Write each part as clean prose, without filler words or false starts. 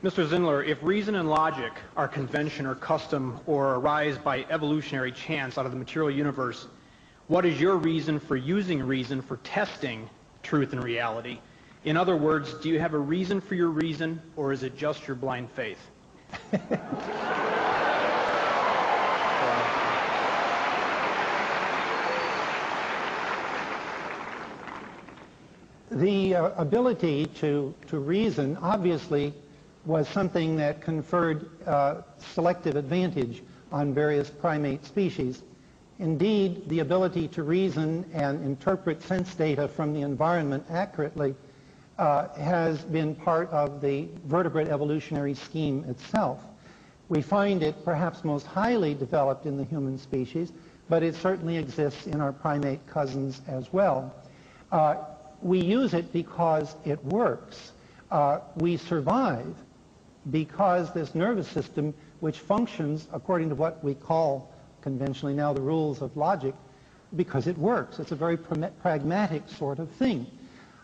Mr. Zindler, if reason and logic are convention or custom or arise by evolutionary chance out of the material universe, what is your reason for using reason for testing truth and reality? In other words, do you have a reason for your reason, or is it just your blind faith? The ability to reason obviously was something that conferred selective advantage on various primate species. Indeed, the ability to reason and interpret sense data from the environment accurately has been part of the vertebrate evolutionary scheme itself. We find it perhaps most highly developed in the human species, but it certainly exists in our primate cousins as well. We use it because it works. We survive because this nervous system, which functions according to what we call conventionally now the rules of logic, because it works. It's a very pragmatic sort of thing.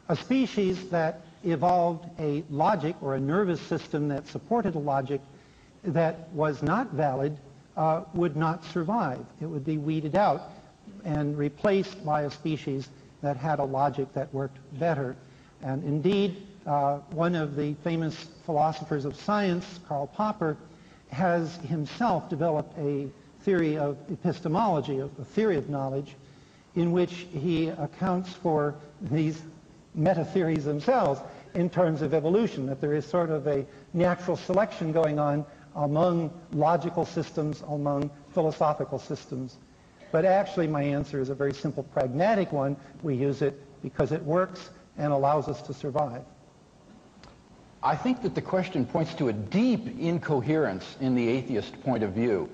A species that evolved a logic or a nervous system that supported a logic that was not valid would not survive. It would be weeded out and replaced by a species that had a logic that worked better. And indeed, one of the famous philosophers of science, Karl Popper, has himself developed a theory of epistemology, a theory of knowledge, in which he accounts for these meta-theories themselves in terms of evolution, that there is sort of a natural selection going on among logical systems, among philosophical systems. But actually my answer is a very simple pragmatic one. We use it because it works and allows us to survive. I think that the question points to a deep incoherence in the atheist point of view.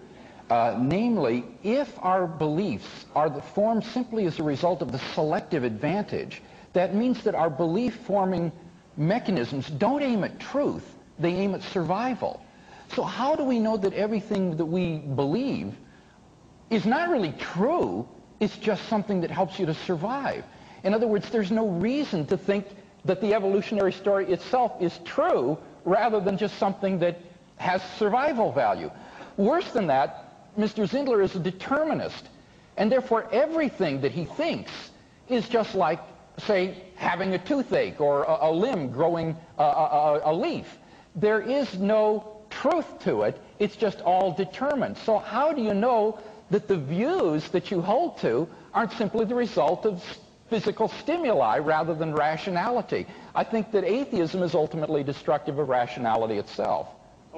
Namely, if our beliefs are formed simply as a result of the selective advantage, that means that our belief-forming mechanisms don't aim at truth, they aim at survival. So how do we know that everything that we believe is not really true, it's just something that helps you to survive? In other words, there's no reason to think that the evolutionary story itself is true rather than just something that has survival value. Worse than that, Mr. Zindler is a determinist, and therefore everything that he thinks is just like, say, having a toothache or a limb growing a leaf. There is no truth to it, it's just all determined. So how do you know that the views that you hold to aren't simply the result of physical stimuli rather than rationality? I think that atheism is ultimately destructive of rationality itself.